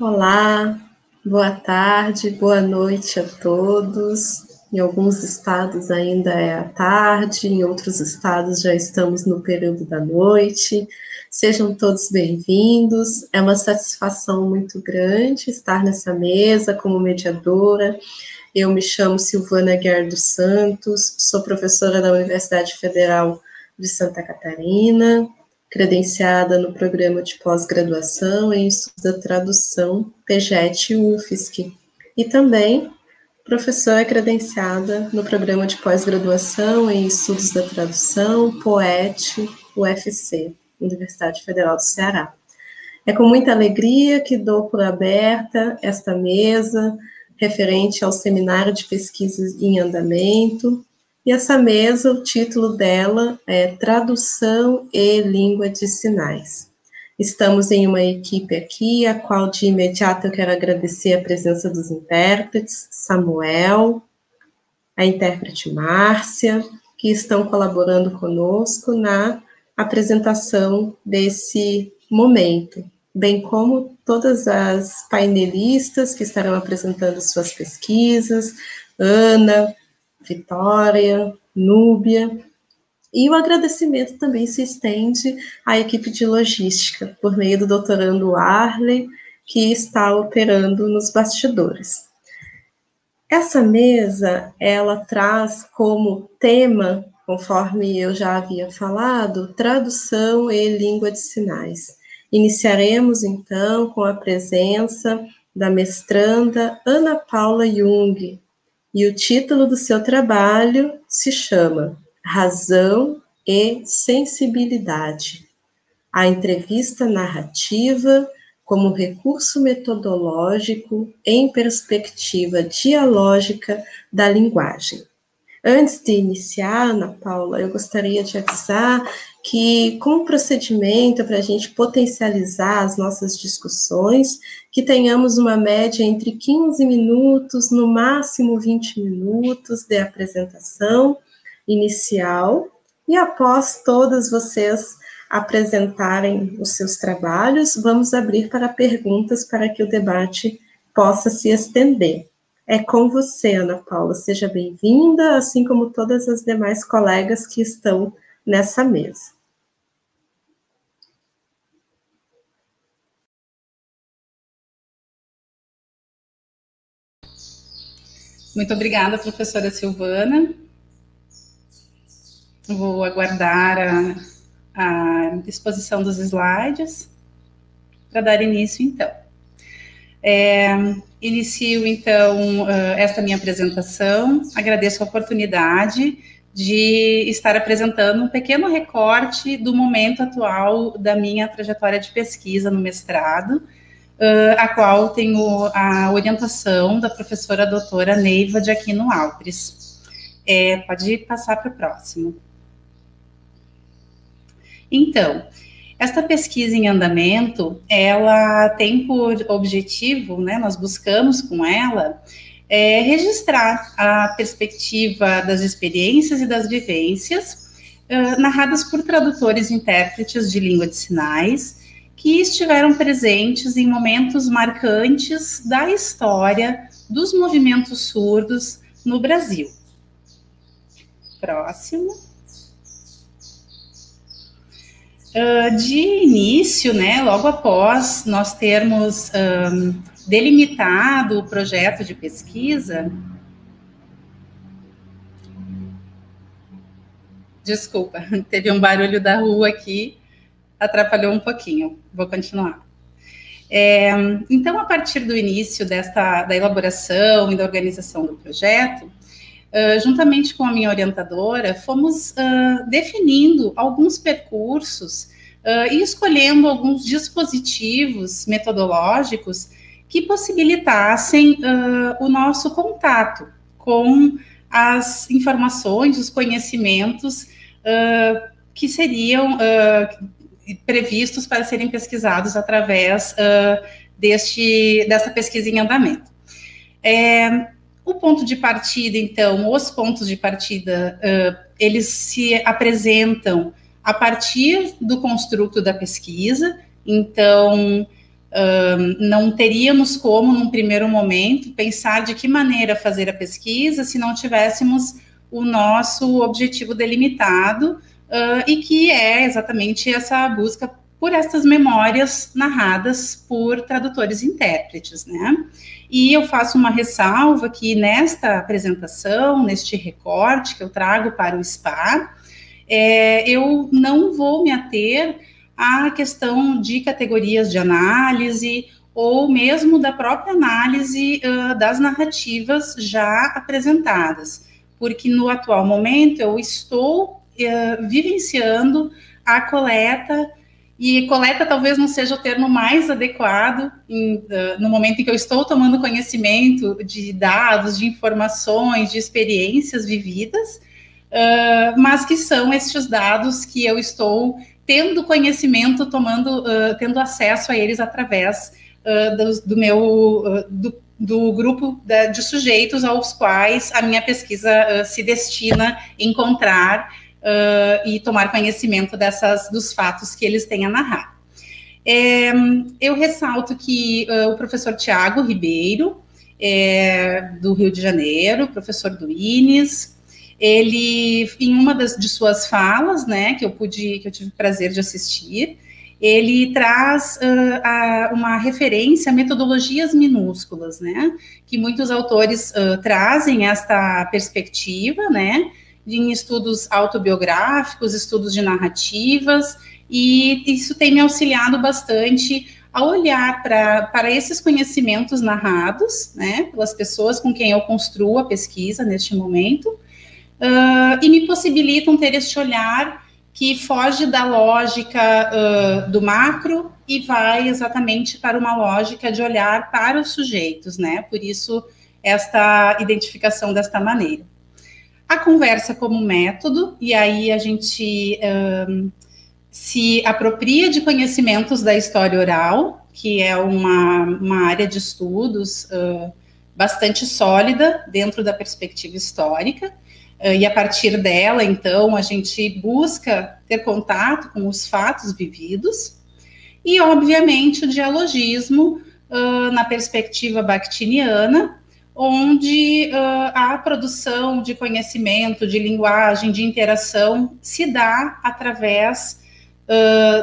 Olá, boa tarde, boa noite a todos. Em alguns estados ainda é à tarde, em outros estados já estamos no período da noite. Sejam todos bem-vindos. É uma satisfação muito grande estar nessa mesa como mediadora. Eu me chamo Silvana Guiar dos Santos, sou professora da Universidade Federal de Santa Catarina, credenciada no programa de pós-graduação em estudos da tradução PJET-UFSC, e também professora credenciada no programa de pós-graduação em estudos da tradução POET-UFC, Universidade Federal do Ceará. É com muita alegria que dou por aberta esta mesa referente ao Seminário de Pesquisas em Andamento. E essa mesa, o título dela é Tradução e Língua de Sinais. Estamos em uma equipe aqui, a qual de imediato eu quero agradecer a presença dos intérpretes, Samuel, a intérprete Márcia, que estão colaborando conosco na apresentação desse momento, bem como todas as painelistas que estarão apresentando suas pesquisas, Ana, Vitória, Núbia, e o agradecimento também se estende à equipe de logística, por meio do doutorando Arley, que está operando nos bastidores. Essa mesa, ela traz como tema, conforme eu já havia falado, tradução e língua de sinais. Iniciaremos, então, com a presença da mestranda Ana Paula Jung, e o título do seu trabalho se chama Razão e Sensibilidade, a entrevista narrativa como recurso metodológico em perspectiva dialógica da linguagem. Antes de iniciar, Ana Paula, eu gostaria de avisar que, com o procedimento para a gente potencializar as nossas discussões, que tenhamos uma média entre 15 minutos, no máximo 20 minutos de apresentação inicial, e após todas vocês apresentarem os seus trabalhos, vamos abrir para perguntas para que o debate possa se estender. É com você, Ana Paula, seja bem-vinda, assim como todas as demais colegas que estão nessa mesa. Muito obrigada, professora Silvana. Vou aguardar a exposição dos slides para dar início, então. Inicio, então, esta minha apresentação. Agradeço a oportunidade de estar apresentando um pequeno recorte do momento atual da minha trajetória de pesquisa no mestrado, a qual tenho a orientação da professora doutora Neiva de Aquino Alpres. Pode passar para o próximo. Então, esta pesquisa em andamento, ela tem por objetivo, né, nós buscamos com ela, registrar a perspectiva das experiências e das vivências narradas por tradutores e intérpretes de língua de sinais que estiveram presentes em momentos marcantes da história dos movimentos surdos no Brasil. Próximo. De início, né, logo após nós termos delimitado o projeto de pesquisa, desculpa, teve um barulho da rua aqui, atrapalhou um pouquinho, vou continuar. Então, a partir do início da elaboração e da organização do projeto, juntamente com a minha orientadora, fomos definindo alguns percursos e escolhendo alguns dispositivos metodológicos que possibilitassem o nosso contato com as informações, os conhecimentos que seriam previstos para serem pesquisados através desta pesquisa em andamento. O ponto de partida, então, os pontos de partida, eles se apresentam a partir do construto da pesquisa. Então, Não teríamos como, num primeiro momento, pensar de que maneira fazer a pesquisa se não tivéssemos o nosso objetivo delimitado, e que é exatamente essa busca por essas memórias narradas por tradutores e intérpretes, né? E eu faço uma ressalva que nesta apresentação, neste recorte que eu trago para o SPA, eu não vou me ater à questão de categorias de análise ou mesmo da própria análise das narrativas já apresentadas, porque no atual momento eu estou vivenciando a coleta, e coleta talvez não seja o termo mais adequado no momento em que eu estou tomando conhecimento de dados, de informações, de experiências vividas, mas que são estes dados que eu estou tendo conhecimento, tendo acesso a eles através do grupo de sujeitos aos quais a minha pesquisa se destina a encontrar e tomar conhecimento dos fatos que eles têm a narrar. Eu ressalto que o professor Tiago Ribeiro, do Rio de Janeiro, professor do INES, ele, em uma de suas falas, né, que eu tive o prazer de assistir, ele traz uma referência a metodologias minúsculas, né, que muitos autores trazem esta perspectiva, né, em estudos autobiográficos, estudos de narrativas, e isso tem me auxiliado bastante a olhar para esses conhecimentos narrados, né, pelas pessoas com quem eu construo a pesquisa neste momento, e me possibilitam ter este olhar que foge da lógica do macro e vai exatamente para uma lógica de olhar para os sujeitos, né, por isso esta identificação desta maneira. A conversa como método, e aí a gente se apropria de conhecimentos da história oral, que é uma área de estudos bastante sólida dentro da perspectiva histórica, e a partir dela, então, a gente busca ter contato com os fatos vividos, e, obviamente, o dialogismo na perspectiva bakhtiniana, onde a produção de conhecimento, de linguagem, de interação se dá através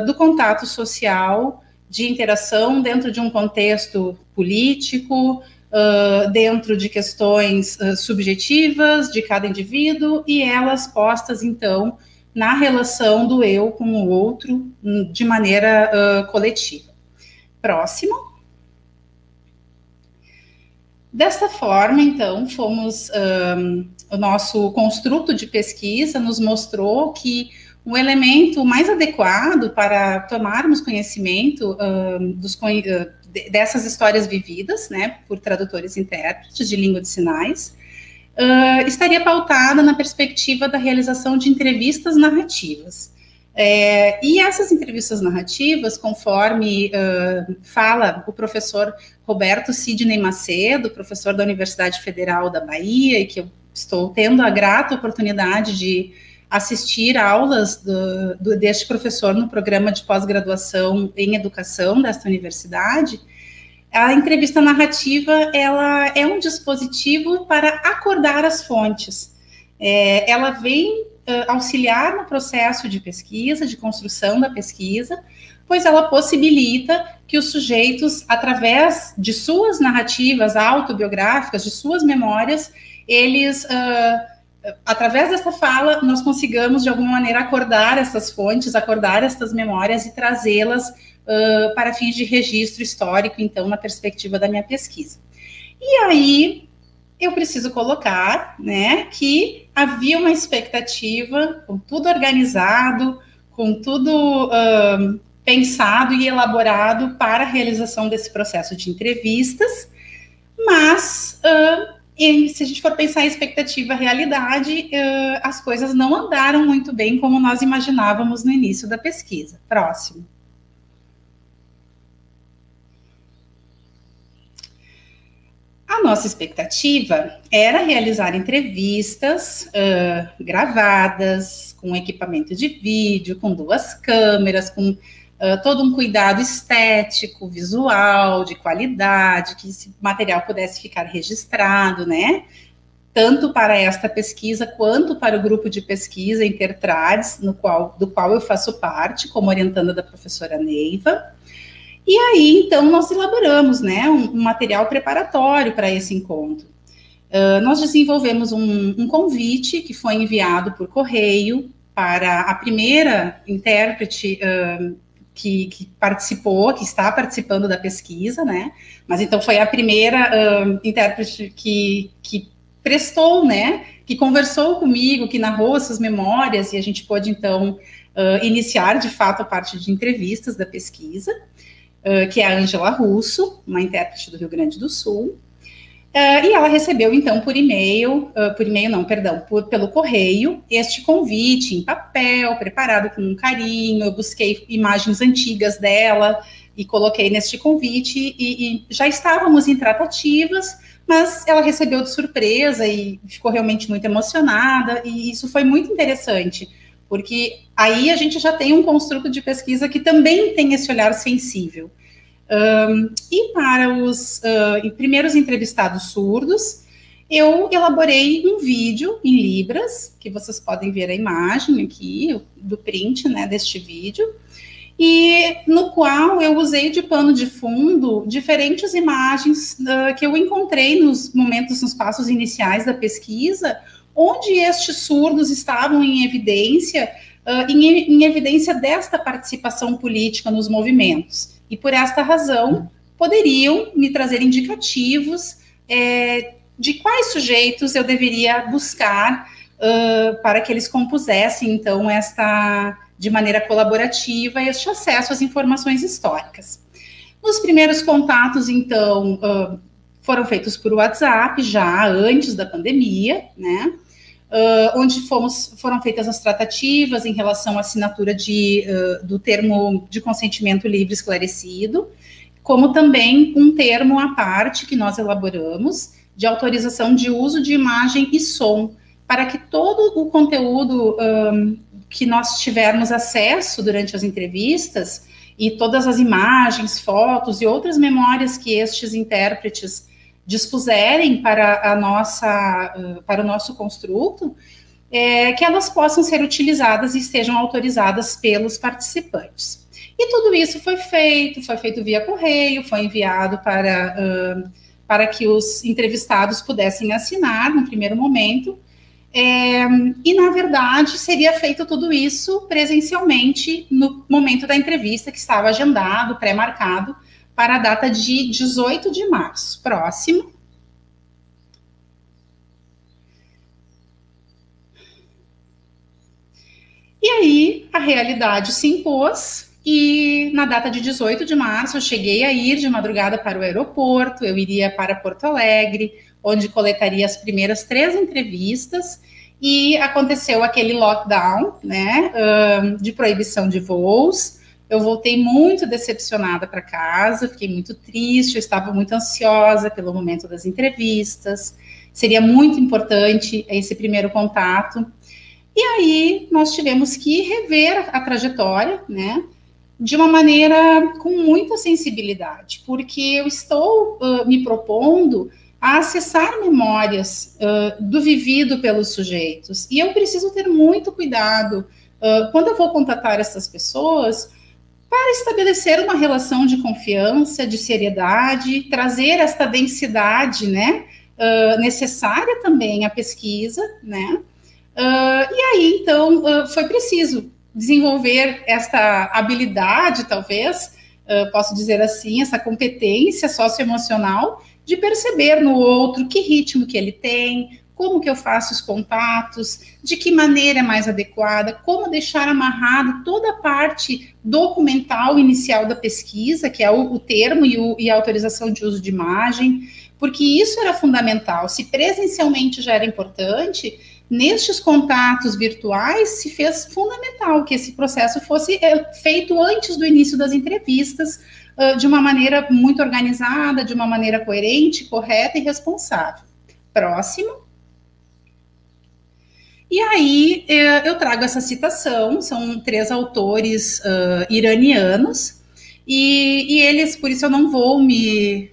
do contato social, de interação dentro de um contexto político, dentro de questões subjetivas de cada indivíduo, e elas postas, então, na relação do eu com o outro, de maneira coletiva. Próximo. Desta forma, então, o nosso construto de pesquisa nos mostrou que o elemento mais adequado para tomarmos conhecimento dessas histórias vividas, né, por tradutores e intérpretes de língua de sinais, estaria pautada na perspectiva da realização de entrevistas narrativas. E essas entrevistas narrativas, conforme fala o professor Roberto Sidney Macedo, professor da Universidade Federal da Bahia, e que eu estou tendo a grata oportunidade de assistir aulas deste professor no programa de pós-graduação em educação desta universidade, a entrevista narrativa ela é um dispositivo para acordar as fontes. Ela vem auxiliar no processo de pesquisa, de construção da pesquisa, pois ela possibilita que os sujeitos, através de suas narrativas autobiográficas, de suas memórias, eles, através dessa fala, nós consigamos, de alguma maneira, acordar essas fontes, acordar essas memórias e trazê-las para fins de registro histórico, então, na perspectiva da minha pesquisa. E aí, eu preciso colocar, né, que havia uma expectativa, com tudo organizado, com tudo pensado e elaborado para a realização desse processo de entrevistas, mas, se a gente for pensar em expectativa e realidade, as coisas não andaram muito bem como nós imaginávamos no início da pesquisa. Próximo. A nossa expectativa era realizar entrevistas gravadas, com equipamento de vídeo, com 2 câmeras, com todo um cuidado estético, visual, de qualidade, que esse material pudesse ficar registrado, né? Tanto para esta pesquisa, quanto para o grupo de pesquisa Intertrades, do qual eu faço parte, como orientanda da professora Neiva. E aí, então, nós elaboramos, né, um material preparatório para esse encontro. Nós desenvolvemos um convite que foi enviado por correio para a primeira intérprete que participou, que está participando da pesquisa, né? Mas então foi a primeira intérprete que prestou, né? Que conversou comigo, que narrou essas memórias, e a gente pôde, então, iniciar, de fato, a parte de entrevistas da pesquisa, que é a Ângela Russo, uma intérprete do Rio Grande do Sul. E ela recebeu, então, pelo correio, este convite em papel, preparado com um carinho. Eu busquei imagens antigas dela e coloquei neste convite, e já estávamos em tratativas, mas ela recebeu de surpresa e ficou realmente muito emocionada, e isso foi muito interessante, porque aí a gente já tem um construto de pesquisa que também tem esse olhar sensível. E para os primeiros entrevistados surdos, eu elaborei um vídeo em Libras, que vocês podem ver a imagem aqui, do print, né, deste vídeo, e no qual eu usei de pano de fundo diferentes imagens que eu encontrei nos passos iniciais da pesquisa, onde estes surdos estavam em evidência, em evidência desta participação política nos movimentos. E por esta razão, poderiam me trazer indicativos de quais sujeitos eu deveria buscar para que eles compusessem, então, de maneira colaborativa, este acesso às informações históricas. Os primeiros contatos, então, foram feitos por WhatsApp, já antes da pandemia, né? Onde foram feitas as tratativas em relação à assinatura do termo de consentimento livre esclarecido, como também um termo à parte que nós elaboramos de autorização de uso de imagem e som, para que todo o conteúdo que nós tivermos acesso durante as entrevistas, e todas as imagens, fotos e outras memórias que estes intérpretes dispuserem para o nosso construto, que elas possam ser utilizadas e estejam autorizadas pelos participantes. E tudo isso foi feito via correio, foi enviado para que os entrevistados pudessem assinar no primeiro momento, e, na verdade, seria feito tudo isso presencialmente no momento da entrevista, que estava agendado, pré-marcado, para a data de 18 de março, próximo. E aí, a realidade se impôs, e na data de 18 de março, eu cheguei a ir de madrugada para o aeroporto, eu iria para Porto Alegre, onde coletaria as primeiras 3 entrevistas, e aconteceu aquele lockdown, né, de proibição de voos. Eu voltei muito decepcionada para casa, fiquei muito triste, eu estava muito ansiosa pelo momento das entrevistas, seria muito importante esse primeiro contato. E aí nós tivemos que rever a trajetória, né, de uma maneira com muita sensibilidade, porque eu estou me propondo a acessar memórias do vivido pelos sujeitos, e eu preciso ter muito cuidado quando eu vou contatar essas pessoas, para estabelecer uma relação de confiança, de seriedade, trazer esta densidade, né, necessária também à pesquisa, né, e aí, então, foi preciso desenvolver esta habilidade, talvez, posso dizer assim, essa competência socioemocional de perceber no outro que ritmo que ele tem, como que eu faço os contatos, de que maneira é mais adequada, como deixar amarrado toda a parte documental inicial da pesquisa, que é o termo e a autorização de uso de imagem, porque isso era fundamental. Se presencialmente já era importante, nestes contatos virtuais se fez fundamental que esse processo fosse feito antes do início das entrevistas, de uma maneira muito organizada, de uma maneira coerente, correta e responsável. Próximo. E aí eu trago essa citação, são 3 autores iranianos, e eles, por isso eu não vou me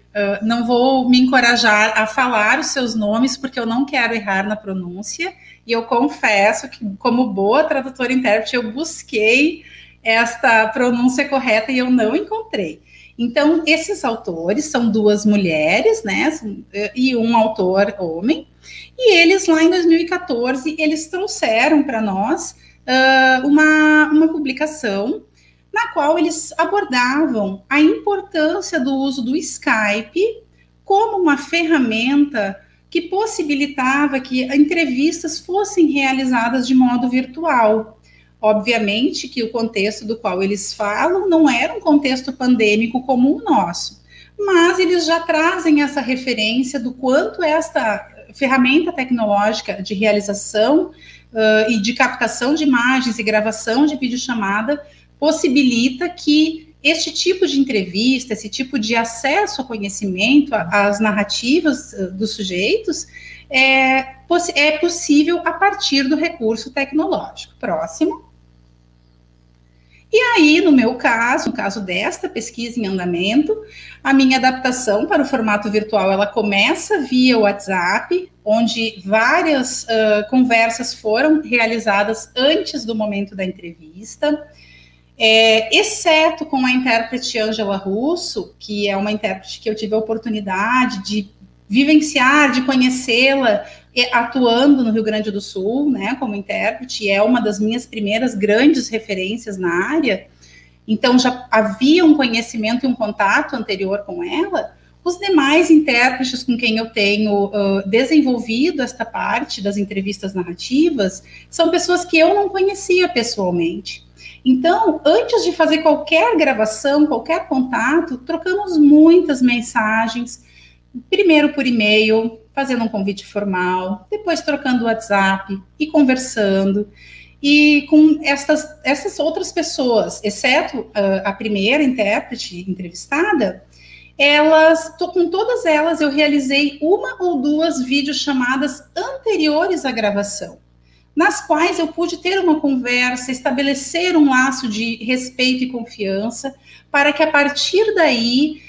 encorajar a falar os seus nomes, porque eu não quero errar na pronúncia, e eu confesso que, como boa tradutora e intérprete, eu busquei esta pronúncia correta e eu não encontrei. Então, esses autores são 2 mulheres, né, e um autor homem, e eles, lá em 2014, eles trouxeram para nós uma publicação na qual eles abordavam a importância do uso do Skype como uma ferramenta que possibilitava que entrevistas fossem realizadas de modo virtual. Obviamente que o contexto do qual eles falam não era um contexto pandêmico como o nosso, mas eles já trazem essa referência do quanto esta ferramenta tecnológica de realização e de captação de imagens e gravação de videochamada possibilita que este tipo de entrevista, esse tipo de acesso ao conhecimento, às narrativas dos sujeitos, é possível a partir do recurso tecnológico. Próximo. E aí, no meu caso, no caso desta pesquisa em andamento, a minha adaptação para o formato virtual, ela começa via WhatsApp, onde várias conversas foram realizadas antes do momento da entrevista, exceto com a intérprete Ângela Russo, que é uma intérprete que eu tive a oportunidade de vivenciar, de conhecê-la, atuando no Rio Grande do Sul, né, como intérprete, é uma das minhas primeiras grandes referências na área, então já havia um conhecimento e um contato anterior com ela. Os demais intérpretes com quem eu tenho desenvolvido esta parte das entrevistas narrativas são pessoas que eu não conhecia pessoalmente. Então, antes de fazer qualquer gravação, qualquer contato, trocamos muitas mensagens, primeiro por e-mail, fazendo um convite formal, depois trocando o WhatsApp e conversando. E com essas outras pessoas, exceto a primeira intérprete entrevistada, com todas elas eu realizei 1 ou 2 videochamadas anteriores à gravação, nas quais eu pude ter uma conversa, estabelecer um laço de respeito e confiança, para que a partir daí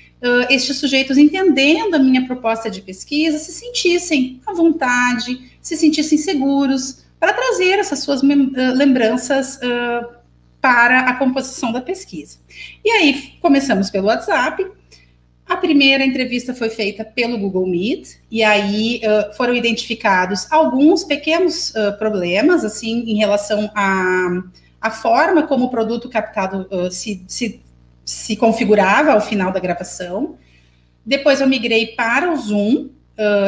estes sujeitos, entendendo a minha proposta de pesquisa, se sentissem à vontade, se sentissem seguros para trazer essas suas lembranças para a composição da pesquisa. E aí, começamos pelo WhatsApp. A primeira entrevista foi feita pelo Google Meet, e aí foram identificados alguns pequenos problemas, assim, em relação à forma como o produto captado se configurava ao final da gravação. Depois eu migrei para o Zoom,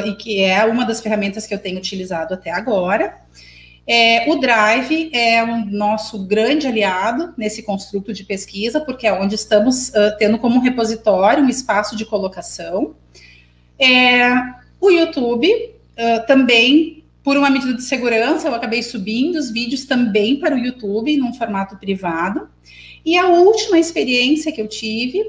e que é uma das ferramentas que eu tenho utilizado até agora. O Drive é o nosso grande aliado nesse construto de pesquisa, porque é onde estamos tendo como repositório um espaço de colocação. O YouTube, também, por uma medida de segurança, eu acabei subindo os vídeos também para o YouTube, num formato privado. E a última experiência que eu tive,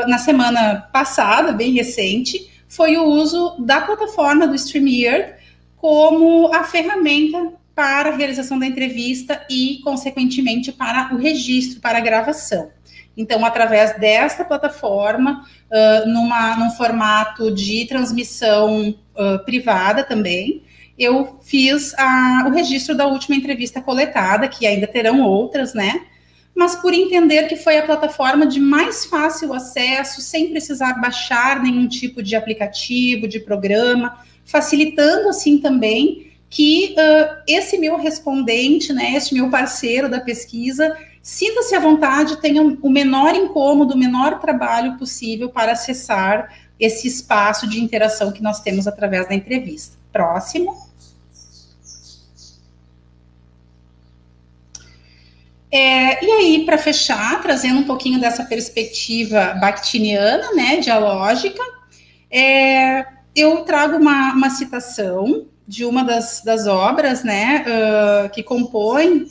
na semana passada, bem recente, foi o uso da plataforma do StreamYard como a ferramenta para a realização da entrevista e, consequentemente, para o registro, para a gravação. Então, através desta plataforma, num formato de transmissão privada também, eu fiz o registro da última entrevista coletada, que ainda terão outras, né? Mas por entender que foi a plataforma de mais fácil acesso, sem precisar baixar nenhum tipo de aplicativo, de programa, facilitando, assim, também que esse meu respondente, né, esse meu parceiro da pesquisa, sinta-se à vontade, tenha o menor incômodo, o menor trabalho possível para acessar esse espaço de interação que nós temos através da entrevista. Próximo. E aí, para fechar, trazendo um pouquinho dessa perspectiva bakhtiniana, né, dialógica, eu trago uma citação de uma das obras, né, que compõem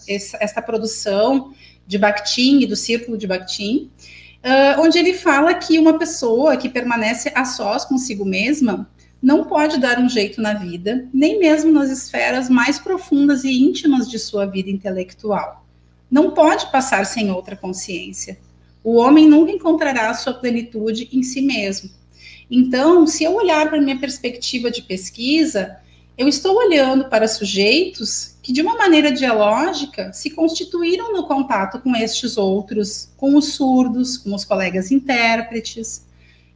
esta produção de Bakhtin e do Círculo de Bakhtin, onde ele fala que uma pessoa que permanece a sós consigo mesma não pode dar um jeito na vida, nem mesmo nas esferas mais profundas e íntimas de sua vida intelectual. Não pode passar sem outra consciência. O homem nunca encontrará a sua plenitude em si mesmo. Então, se eu olhar para a minha perspectiva de pesquisa, eu estou olhando para sujeitos que, de uma maneira dialógica, se constituíram no contato com estes outros, com os surdos, com os colegas intérpretes.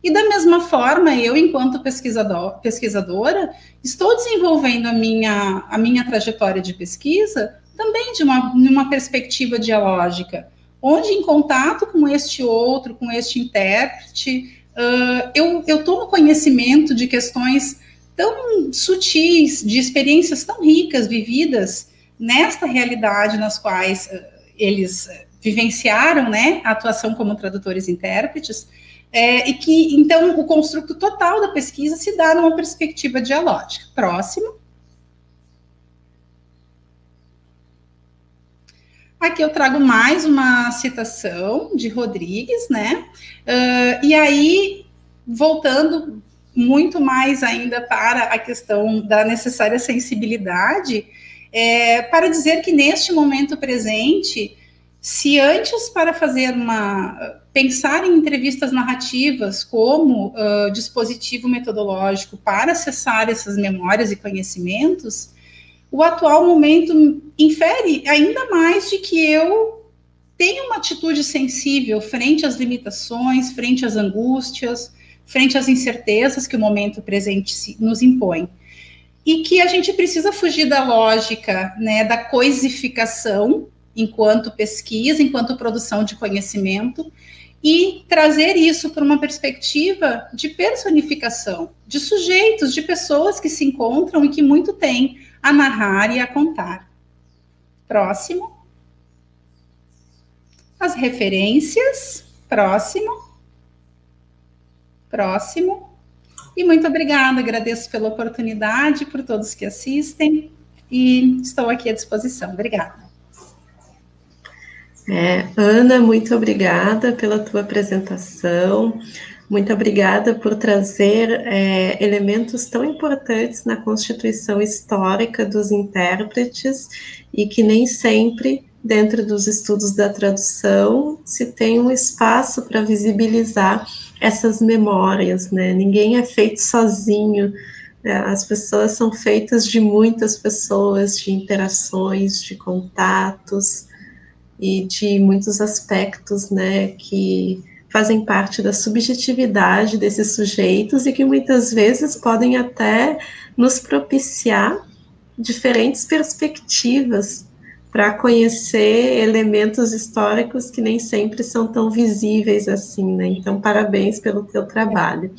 E da mesma forma, eu, enquanto pesquisadora, estou desenvolvendo a minha trajetória de pesquisa também de uma perspectiva dialógica, onde, em contato com este outro, com este intérprete, eu tomo conhecimento de questões tão sutis, de experiências tão ricas vividas nesta realidade nas quais eles vivenciaram, né, a atuação como tradutores e intérpretes, e que, então, o construto total da pesquisa se dá numa perspectiva dialógica. Próximo. Aqui eu trago mais uma citação de Rodrigues, né? E aí, voltando muito mais ainda para a questão da necessária sensibilidade, para dizer que neste momento presente, se antes para pensar em entrevistas narrativas como dispositivo metodológico para acessar essas memórias e conhecimentos, o atual momento infere ainda mais de que eu tenho uma atitude sensível frente às limitações, frente às angústias, frente às incertezas que o momento presente nos impõe. E que a gente precisa fugir da lógica, né, da coisificação enquanto pesquisa, enquanto produção de conhecimento, e trazer isso para uma perspectiva de personificação, de sujeitos, de pessoas que se encontram e que muito têm a narrar e a contar. Próximo. As referências. Próximo. Próximo. E muito obrigada, agradeço pela oportunidade, por todos que assistem, e estou aqui à disposição. Obrigada. Ana, muito obrigada pela tua apresentação, muito obrigada por trazer elementos tão importantes na constituição histórica dos intérpretes e que nem sempre, dentro dos estudos da tradução, se tem um espaço para visibilizar essas memórias, né? Ninguém é feito sozinho, as pessoas são feitas de muitas pessoas, de interações, de contatos, e de muitos aspectos, né, que fazem parte da subjetividade desses sujeitos e que muitas vezes podem até nos propiciar diferentes perspectivas para conhecer elementos históricos que nem sempre são tão visíveis assim, né? Então, parabéns pelo teu trabalho.